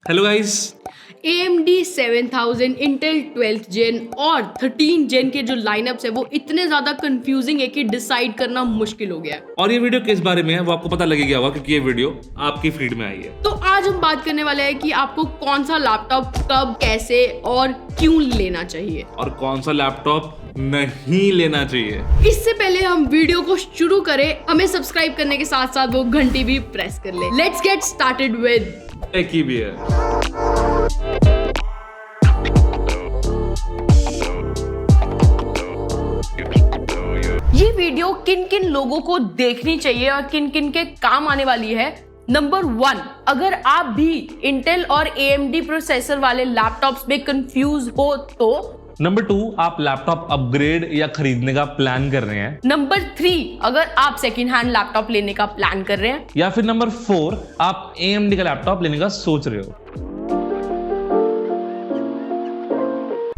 Hello guys, AMD 7000, Intel 12th Gen और 13 Gen के जो लाइनअप्स है वो इतने ज्यादा कंफ्यूजिंग है कि डिसाइड करना मुश्किल हो गया है। और ये वीडियो किस बारे में है वो आपको पता लग गया होगा क्योंकि ये वीडियो आपकी फीड में आई है। तो आज हम बात करने वाले हैं कि आपको कौन सा लैपटॉप कब, कैसे और क्यों लेना चाहिए और कौन सा लैपटॉप नहीं लेना चाहिए। इससे पहले हम वीडियो को शुरू करें, हमें सब्सक्राइब करने के साथ साथ वो घंटी भी प्रेस कर ले। Let's get started with techie bear. ये वीडियो किन किन लोगों को देखनी चाहिए और किन किन के काम आने वाली है। नंबर 1, अगर आप भी इंटेल और AMD प्रोसेसर वाले लैपटॉप्स में कंफ्यूज हो तो। नंबर 2, आप लैपटॉप अपग्रेड या खरीदने का प्लान कर रहे हैं। नंबर 3, अगर आप सेकेंड हैंड लैपटॉप लेने का प्लान कर रहे हैं। या फिर नंबर 4, आप AMD का लैपटॉप लेने का सोच रहे हो।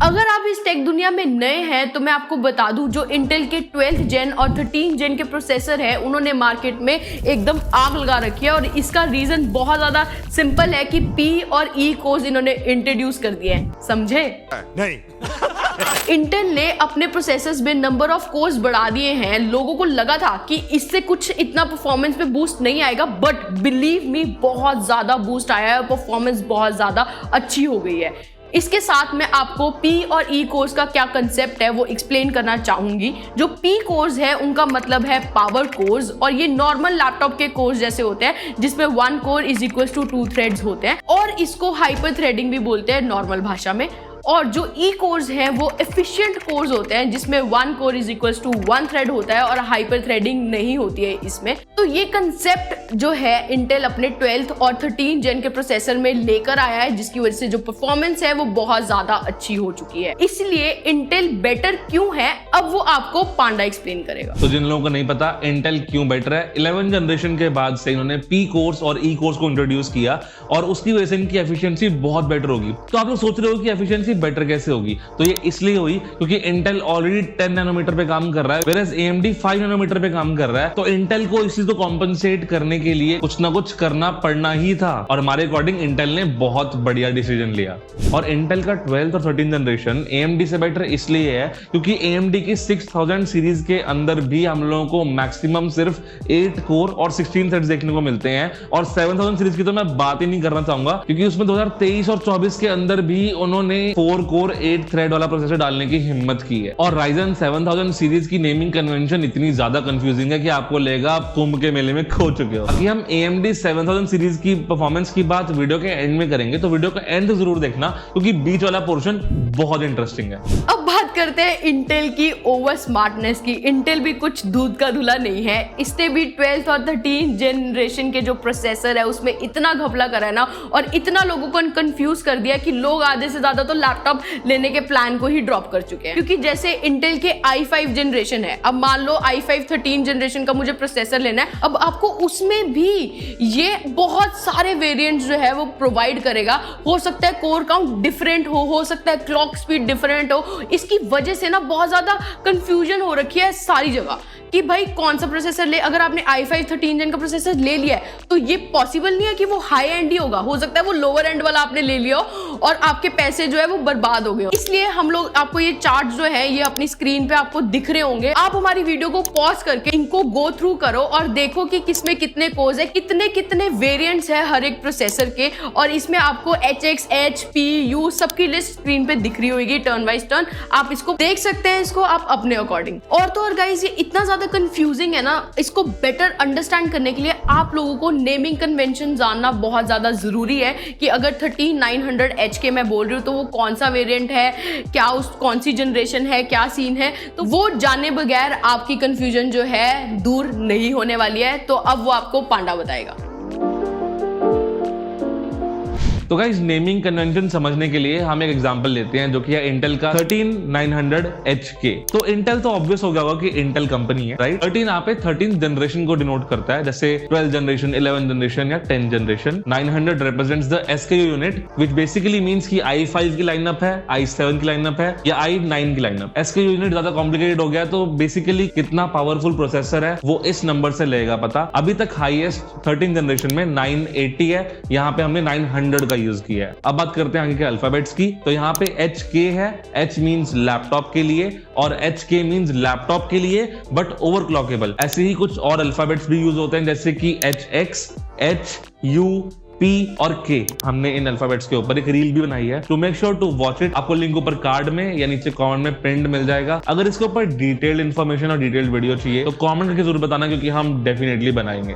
अगर आप इस टेक दुनिया में नए हैं तो मैं आपको बता दूं, जो इंटेल के 12th Gen और 13 Gen के प्रोसेसर है उन्होंने मार्केट में एकदम आग लगा रखी है। और इसका रीजन बहुत ज्यादा सिंपल है कि P और E कोर्स इन्होंने इंट्रोड्यूस कर दिए हैं। समझे? नहीं। इंटेल ने अपने प्रोसेसर्स में नंबर ऑफ कोर्स बढ़ा दिए हैं। लोगों को लगा था कि इससे कुछ इतना परफॉर्मेंस पे बूस्ट नहीं आएगा, बट बिलीव मी बहुत ज्यादा बूस्ट आया है, परफॉर्मेंस बहुत ज्यादा अच्छी हो गई है। इसके साथ मैं आपको P और E कोर्स का क्या कंसेप्ट है वो एक्सप्लेन करना चाहूंगी। जो P कोर्स है उनका मतलब है पावर कोर्स, और ये नॉर्मल लैपटॉप के कोर्स जैसे होते हैं जिसमें 1 core is equal to 2 threads होते हैं, और इसको हाइपर थ्रेडिंग भी बोलते हैं नॉर्मल भाषा में। और जो E कोर्स हैं वो एफिशिएंट कोर्स होते हैं जिसमें 1 core is equal to 1 thread होता है और हाइपर थ्रेडिंग नहीं होती है इसमें। तो ये कंसेप्ट जो है इंटेल अपने 12th और 13 Gen के प्रोसेसर में लेकर आया है, जिसकी वजह से जो परफॉर्मेंस है वो बहुत ज्यादा अच्छी हो चुकी है। इसलिए इंटेल बेटर क्यों है अब वो आपको पांडा एक्सप्लेन करेगा। तो जिन लोगों को नहीं पता इंटेल क्यों बेटर है, 11 जनरेशन के बाद से इन्होंने P कोर्स और E कोर्स को इंट्रोड्यूस किया और उसकी वजह से इनकी एफिशिएंसी बहुत बेटर होगी। तो आप लोग सोच रहे हो कि एफिशिएंसी बेटर कैसे होगी, तो ये इसलिए हुई क्योंकि इंटेल ऑलरेडी 10 नैनोमीटर पे काम कर रहा है, whereas AMD 5 नैनोमीटर पे काम कर रहा है। तो इंटेल को इस चीज को कॉम्पनसेट करने के लिए कुछ ना कुछ करना पड़ना ही था, और हमारे अकॉर्डिंग इंटेल ने बहुत बढ़िया डिसीजन लिया। और इंटेल का 12th और 13 जनरेशन AMD से बेटर इसलिए है क्योंकि AMD की 6000 सीरीज के अंदर भी हम लोगों को मैक्सिमम सिर्फ 8 कोर और 16 थ्रेड्स देखने को मिलते हैं, और 7000 सीरीज की तो मैं बात ही नहीं करना चाहूंगा क्योंकि उसमें 2023 और 24 के अंदर भी उन्होंने 4 कोर 8 थ्रेड वाला प्रोसेसर डालने की हिम्मत की है। और Ryzen 7000 सीरीज की नेमिंग कन्वेंशन इतनी ज्यादा कंफ्यूजिंग है कि आपको लगेगा आप कुंभ के मेले में खो चुके हो। अभी हम AMD 7000 सीरीज की परफॉर्मेंस की बात वीडियो के एंड में करेंगे, तो वीडियो का एंड जरूर देखना क्योंकि बीच वाला पोर्शन बहुत इंटरेस्टिंग है। अब बात करते हैं इंटेल की ओवर स्मार्टनेस की। इंटेल भी कुछ दूध का धुला नहीं है, इसने भी 12th और 13 जनरेशन के जो प्रोसेसर है उसमें इतना घपला करा है ना, और इतना लोगों को कंफ्यूज कर दिया कि लोग आधे से ज्यादा तो लैपटॉप लेने के प्लान को ही ड्रॉप कर चुके हैं। क्योंकि जैसे इंटेल के i5 जनरेशन है, अब मान लो i5 13 जनरेशन का मुझे प्रोसेसर लेना है, अब आपको उसमें भी ये बहुत सारे वेरिएंट्स जो है वो प्रोवाइड करेगा। हो सकता है कोर काउंट डिफरेंट हो सकता है क्लॉक स्पीड डिफरेंट हो। इसकी वजह से ना बहुत ज्यादा कंफ्यूजन हो रखी है सारी जगह कि भाई कौन सा प्रोसेसर ले। अगर आपने i5 13 Gen का प्रोसेसर ले लिया है तो ये पॉसिबल नहीं है कि वो हाई एंड ही होगा, हो सकता है वो लोअर एंड वाला आपने ले लिया हो और आपके पैसे जो है वो बर्बाद हो गए। इसलिए हम लोग आपको ये चार्ट जो है ये अपनी स्क्रीन पे आपको दिख रहे होंगे। आप हमारी वीडियो को पॉज करके इनको गो थ्रू करो और देखो कि किसमें कितने कोर्स है, कितने कितने वेरिएंट्स है हर एक प्रोसेसर के, और इसमें आपको HX, H, P, U सबकी लिस्ट स्क्रीन पे दिख रही होगी टर्न वाइज टर्न। आप इसको देख सकते हैं, इसको आप अपने अकॉर्डिंग। और तो और गाइस ये इतना ज्यादा कंफ्यूजिंग है ना, इसको बेटर अंडरस्टैंड करने के लिए आप लोगों को नेमिंग कन्वेंशन जानना बहुत ज्यादा जरूरी है कि अगर 13900H के मैं बोल रही हूँ तो वो कौन सा वेरिएंट है, क्या उस कौन सी जनरेशन है, क्या सीन है। तो वो जाने बगैर आपकी कंफ्यूजन जो है दूर नहीं होने वाली है। तो अब वो आपको पांडा बताएगा। तो गाइस नेमिंग कन्वेंशन समझने के लिए हम एक एग्जांपल लेते हैं जो कि है इंटेल का 13900HK। तो इंटेल तो ऑब्वियस हो गया होगा कि इंटेल कंपनी है, राइट। 13 यहाँ पे 13 जनरेशन को डिनोट करता है, जैसे 12 जनरेशन, 11 जनरेशन या 10 generation. 900 represents the SKU unit which basically means कि i5 की लाइनअप है, i7 की लाइनअप है या i9 की लाइनअप। SKU यूनिट ज्यादा कॉम्प्लिकेटेड हो गया तो बेसिकली कितना पावरफुल प्रोसेसर है वो इस नंबर से लेगा पता। अभी तक हाईएस्ट 13 जनरेशन में 980 है, यहाँ पे हमने 900 का यूज किया है। अब बात करते हैं आगे के अल्फाबेट्स की। तो यहाँ पे HK है, H मींस लैपटॉप के लिए और HK मींस लैपटॉप के लिए बट ओवरक्लॉकेबल। ऐसे ही कुछ और अल्फाबेट्स भी यूज होते हैं जैसे कि HX, HU, P और K। हमने इन अल्फाबेट्स के ऊपर एक रील भी बनाई है, to make sure to watch it. आपको लिंक ऊपर कार्ड में या नीचे कमेंट में पिन्ड मिल जाएगा। अगर इसके ऊपर डिटेल्ड इन्फॉर्मेशन और डिटेल्ड वीडियो चाहिए तो कमेंट करके जरूर बताना, क्योंकि हम डेफिनेटली बनाएंगे।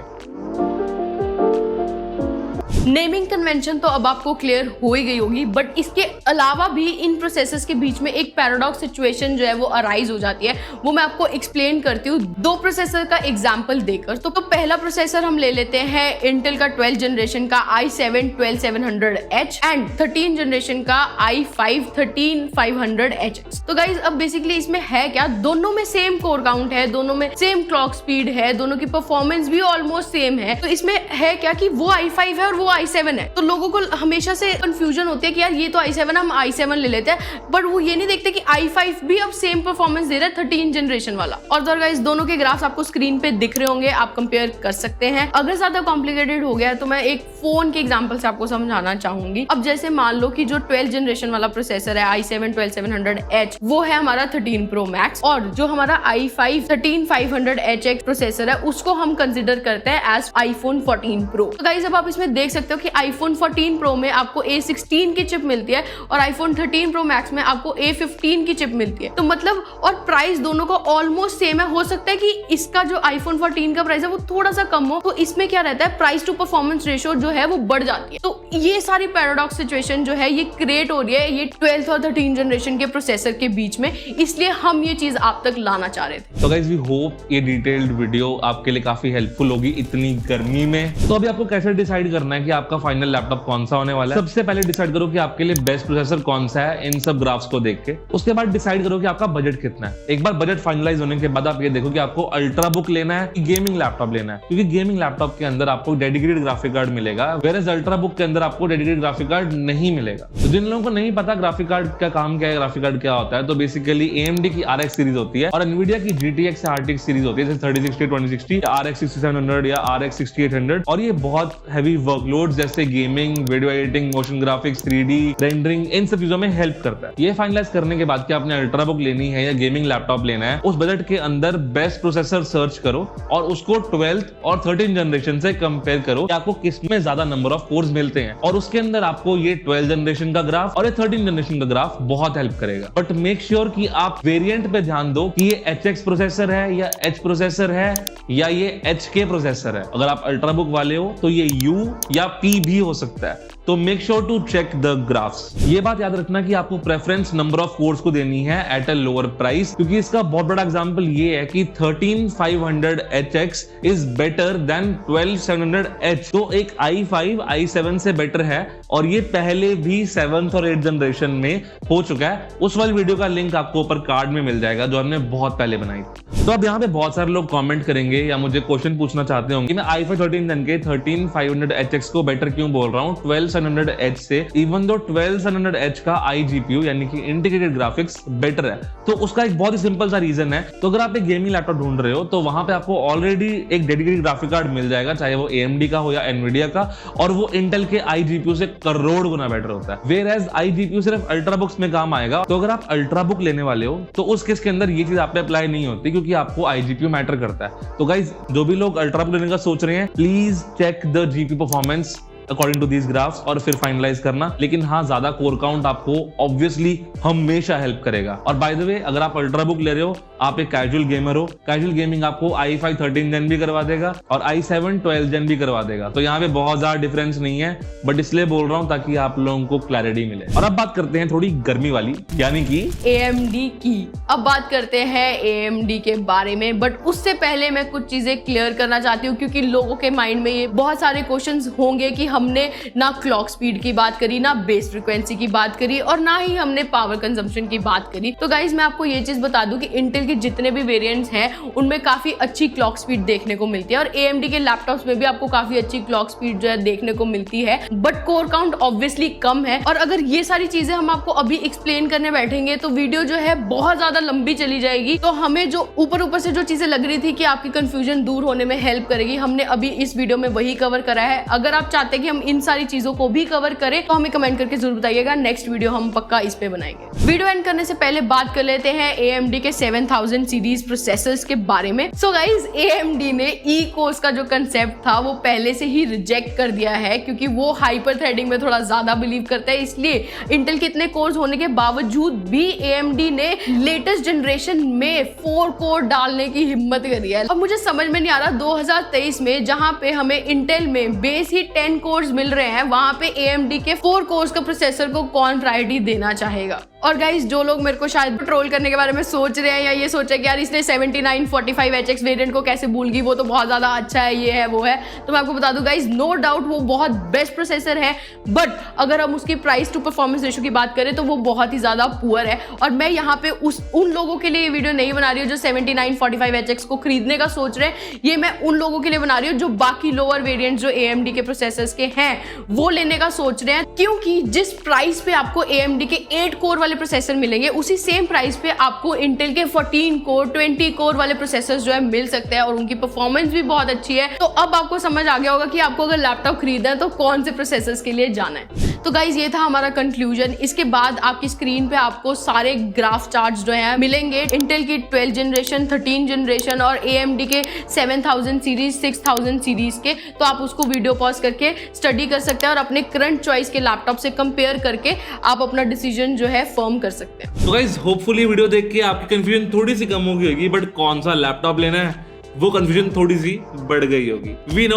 नेमिंग कन्वेंशन तो अब आपको क्लियर हो ही गई होगी, बट इसके अलावा भी इन प्रोसेसर्स के बीच में एक पैराडॉक्स सिचुएशन जो है वो अराइज हो जाती है। वो मैं आपको एक्सप्लेन करती हूँ दो प्रोसेसर का एग्जांपल देकर। तो पहला प्रोसेसर हम ले लेते हैं इंटेल का 12 जनरेशन का i7 12700H एंड 13 जनरेशन का i5 13500HX। तो गाइज अब बेसिकली इसमें है क्या, दोनों में सेम कोर काउंट है, दोनों में सेम क्लॉक स्पीड है, दोनों की परफॉर्मेंस भी ऑलमोस्ट सेम है। तो इसमें है क्या कि वो i5 है और वो i7 है। तो लोगों को हमेशा से कंफ्यूजन होती है कि यार ये तो i7 हम i7 ले लेते हैं, बट वो ये नहीं देखते कि i5 भी अब सेम परफॉर्मेंस दे रहा है 13 जनरेशन वाला। और तो गाइस दोनों के ग्राफ्स आपको स्क्रीन पे दिख रहे होंगे, आप कंपेयर कर सकते हैं। अगर ज्यादा कॉम्प्लिकेटेड हो गया तो मैं एक फोन के एग्जांपल से आपको समझाना चाहूंगी। अब जैसे मान लो कि जो 12 जनरेशन वाला प्रोसेसर है i7 12700H वो है हमारा 13 Pro Max, और जो हमारा i5 13500HX प्रोसेसर है उसको हम कंसिडर करते हैं एज iPhone 14 Pro। तो गाइस अब आप इसमें देख सकते हो कि iPhone 14 Pro में आपको A16 की चिप मिलती है और iPhone 13 Pro Max में आपको A15 की चिप मिलती है। तो मतलब और प्राइस दोनों का ऑलमोस्ट सेम है। हो सकता है कि इसका जो iPhone 14 का प्राइस है वो थोड़ा सा कम हो, तो इसमें क्या रहता है, प्राइस टू परफॉर्मेंस रेशियो जो है वो बढ़ जाती है। तो ये सारी पैराडॉक्स सिचुएशन जो है ये क्रिएट हो रही है ये 12th और 13 जनरेशन के प्रोसेसर के बीच में, इसलिए हम ये चीज आप तक लाना चाह रहे थे। तो गाइस वी होप ये डिटेल्ड वीडियो आपके लिए काफी हेल्पफुल होगी इतनी गर्मी में। तो अभी आपको कैसे डिसाइड करना है कि आपका फाइनल लैपटॉप कौन सा होने वाला है। सबसे पहले डिसाइड करो कि आपके लिए बेस्ट प्रोसेसर कौन सा है इन सब ग्राफ्स को देख के। उसके बाद डिसाइड करो कि आपका बजट कितना है। एक बार बजट फाइनलाइज होने के बाद आप ये देखो कि आपको अल्ट्रा बुक लेना है कि गेमिंग लैपटॉप लेना है, क्योंकि गेमिंग लैपटॉप के अंदर आपको डेडिकेटेड ग्राफिक कार्ड मिलेगा, वेयरएज अल्ट्रा बुक के अंदर आपको डेडिकेटेड ग्राफिक कार्ड नहीं मिलेगा। तो जिन लोगों को नहीं पता ग्राफिक कार्ड का काम क्या है, ग्राफिक कार्ड क्या होता है, तो बेसिकली AMD की RX सीरीज होती है और Nvidia की GTX या RTX सीरीज होती है, जैसे 3060, 2060 या RX 6700 या RX 6800। और ये बहुत हैवी वर्कलोड जैसे gaming, video editing, motion graphics, 3D rendering, इन सब चीजों में हेल्प करता है। ये फाइनलाइज करने के बाद कि आपने अल्ट्रा बुक लेनी है या गेमिंग लैपटॉप लेना है, उस बजट के अंदर बेस्ट प्रोसेसर सर्च करो और उसको 12th और 13 जनरेशन से कंपेयर करो कि आपको किसमें ज्यादा नंबर ऑफ कोर्स मिलते हैं। और उसके अंदर आपको ये 12 जनरेशन का ग्राफ और ये 13 जनरेशन का ग्राफ बहुत हेल्प करेगा। बट मेक श्योर कि आप वेरिएंट पे ध्यान दो कि ये HX प्रोसेसर है या H प्रोसेसर है या ये HK प्रोसेसर है। अगर आप अल्ट्रा बुक वाले हो तो ये U या P भी हो सकता है। तो make sure to check the graphs. ये बात याद रखना कि आपको प्रेफरेंस नंबर ऑफ कोर्स को देनी है एट अ लोअर प्राइस, क्योंकि इसका बहुत बड़ा एग्जांपल ये है कि 13500HX is better than 12700H। तो एक i5 i7 से बेटर है और ये पहले भी 7th और 8th जनरेशन में हो चुका है। उस वाली वीडियो का लिंक आपको ऊपर कार्ड में मिल जाएगा जो हमने बहुत पहले बनाई थी। तो अब यहाँ पे बहुत सारे लोग कमेंट करेंगे या मुझे क्वेश्चन पूछना चाहते होंगे कि मैं i5 13 जन के 13500HX को बेटर क्यों बोल रहा हूँ 12700H से, इवन दो 12700H का iGPU यानी कि इंटीग्रेटेड ग्राफिक्स बेटर है। तो उसका एक बहुत ही सिंपल सा रीजन है। तो अगर आप एक गेमिंग लैपटॉप ढूंढ रहे हो तो वहां पे आपको ऑलरेडी एक डेडिकेटेड ग्राफिक कार्ड मिल जाएगा, चाहे वो AMD का हो या Nvidia का, और वो इंटेल के iGPU से करोड़ गुना बेटर होता है। वेयरएज iGPU सिर्फ अल्ट्रा बुक्स में काम आएगा। तो अगर आप अल्ट्रा बुक लेने वाले हो तो उस केस के अंदर ये चीज आप पे अप्लाई नहीं होती, क्योंकि आपको iGPU मैटर करता है। तो गाइज जो भी लोग अल्ट्रा बुक लेने का सोच रहे हैं, please check the GPU performance according to these graphs और फिर फाइनलाइज करना। लेकिन हाँ, ज्यादा कोर काउंट आपको ऑब्वियसली हमेशा हेल्प करेगा। और बाय द वे, अगर आप अल्ट्रा बुक ले रहे हो, आप एक कैजुअल गेमर हो, कैजुअल गेमिंग आपको i5 13 जन भी करवा देगा और i7 12 जन भी करवा देगा। तो यहाँ पे बहुत ज्यादा डिफरेंस नहीं है, बट इसलिए बोल रहा हूँ ताकि आप लोगों को क्लैरिटी मिले। और अब बात करते हैं थोड़ी गर्मी वाली, यानी कि AMD की। अब बात करते हैं AMD के बारे में, बट उससे पहले मैं कुछ चीजें क्लियर करना चाहती हूँ, क्योंकि लोगों के माइंड में ये बहुत सारे क्वेश्चंस होंगे कि हमने ना क्लॉक स्पीड की बात करी, ना बेस फ्रीक्वेंसी की बात करी, और ना ही हमने पावर कंजम्पशन की बात करी। तो गाइज मैं आपको ये चीज बता दूं कि इंटेल के जितने भी वेरिएंट्स हैं उनमें काफी अच्छी क्लॉक स्पीड देखने को मिलती है, और AMD के लैपटॉप्स में भी आपको काफी अच्छी क्लॉक स्पीड जो है देखने को मिलती है, बट कोर काउंट ऑब्वियसली कम है। और अगर ये सारी चीजें हम आपको अभी एक्सप्लेन करने बैठेंगे तो वीडियो जो है बहुत ज्यादा लंबी चली जाएगी। तो हमें जो ऊपर से जो चीजें लग रही थी कि आपकी कंफ्यूजन दूर होने में हेल्प करेगी, हमने अभी इस वीडियो में वही कवर करा है। अगर आप चाहते कि हम इन सारी चीजों को भी कवर करें तो हमें कमेंट करके जरूर बताइएगा, नेक्स्ट वीडियो हम पक्का इस पे बनाएंगे। वीडियो एंड करने से पहले बात कर लेते हैं AMD के 7000 सीरीज प्रोसेसर्स के बारे में। सो गाइस, AMD ने ई कोर्स का जो कंसेप्ट था वो पहले से ही रिजेक्ट कर दिया है, क्योंकि वो हाइपर थ्रेडिंग में थोड़ा ज्यादा बिलीव करता है। इसलिए इंटेल के इतने कोर्स होने के बावजूद भी AMD ने लेटेस्ट जनरेशन में 4 कोर डालने की हिम्मत करी है। अब मुझे समझ में नहीं आ रहा 2023 में जहां पे हमें इंटेल में बेस ही 10 कोर्स मिल रहे हैं, वहां पे AMD के 4 कोर्स का प्रोसेसर को कौन प्रायोरिटी देना चाहेगा। और गाइस, जो लोग मेरे को शायद ट्रोल करने के बारे में सोच रहे हैं या ये सोच रहे हैं कि यार इसने 7945HX वेरिएंट को कैसे भूल गई, वो तो बहुत ज्यादा अच्छा है, ये है वो है, तो मैं आपको बता दूं गाइस, नो डाउट वो बहुत बेस्ट प्रोसेसर है, बट अगर हम उसकी प्राइस टू परफॉर्मेंस रेशियो की बात करें तो वो बहुत ही ज्यादा पुअर है। और मैं यहाँ पे उन लोगों के लिए ये वीडियो नहीं बना रही हूँ जो 7945HX को खरीदने का सोच रहे हैं, ये मैं उन लोगों के लिए बना रही हूँ जो बाकी लोअर वेरिएंट जो AMD के प्रोसेसर्स के हैं वो लेने का सोच रहे हैं। क्योंकि जिस प्राइस पे आपको AMD के 8 कोर वाले प्रोसेसर मिलेंगे, उसी सेम प्राइस पे आपको इंटेल के 14 कोर 20 कोर वाले प्रोसेसर्स जो है मिल सकते हैं और उनकी परफॉर्मेंस भी बहुत अच्छी है। तो अब आपको समझ आ गया होगा कि आपको अगर लैपटॉप खरीदना है तो कौन से प्रोसेसर्स के लिए जाना है। तो गाइज, ये था हमारा कंक्लूजन। इसके बाद आपकी स्क्रीन पे आपको सारे ग्राफ चार्ट्स जो हैं मिलेंगे इंटेल की 12 जनरेशन, 13 जनरेशन और AMD के 7000 सीरीज, 6000 सीरीज के। तो आप उसको वीडियो पॉज करके स्टडी कर सकते हैं और अपने करंट चॉइस के लैपटॉप से कंपेयर करके आप अपना डिसीजन जो है फर्म कर सकते हैं। तो गाइस, होपफुली वीडियो देख के आपकी कंफ्यूजन थोड़ी सी कम होगी होगी, बट कौन सा लैपटॉप लेना है वो कंफ्यूजन थोड़ी सी बढ़ गई होगी। We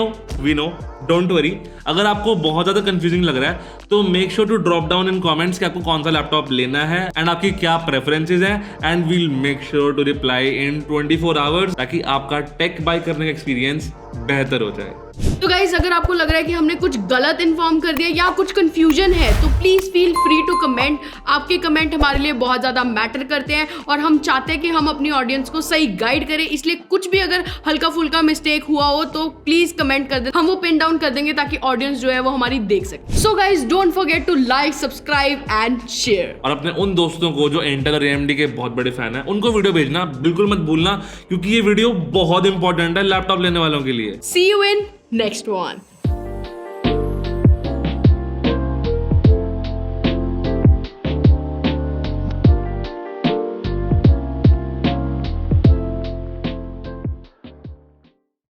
know, don't worry. अगर आपको बहुत ज्यादा कंफ्यूजिंग लग रहा है तो make sure to drop down in comments कि आपको कौन सा लैपटॉप लेना है एंड आपकी क्या प्रेफरेंसेस हैं, and we'll make sure to reply in 24 hours ताकि आपका टेक बाय करने का एक्सपीरियंस बेहतर हो जाए। तो गाइस, अगर आपको लग रहा है कि हमने कुछ गलत इन्फॉर्म कर दिया या कुछ कंफ्यूजन है तो please feel free to comment. आपके कमेंट हमारे लिए बहुत ज्यादा मैटर करते हैं और हम चाहते हैं कि हम अपनी ऑडियंस को सही गाइड करें। इसलिए कुछ भी अगर हल्का फुल्का मिस्टेक हुआ हो तो प्लीज कमेंट कर दें, हम वो पिन डाउन कर देंगे ताकि ऑडियंस जो है वो हमारी देख सके। So guys, don't forget to like, subscribe and share. और अपने उन दोस्तों को जो इंटेल और AMD के बहुत बड़े फैन हैं उनको वीडियो भेजना बिल्कुल मत भूलना, क्योंकि ये वीडियो बहुत इंपॉर्टेंट है लैपटॉप लेने वालों के लिए। See you in next one.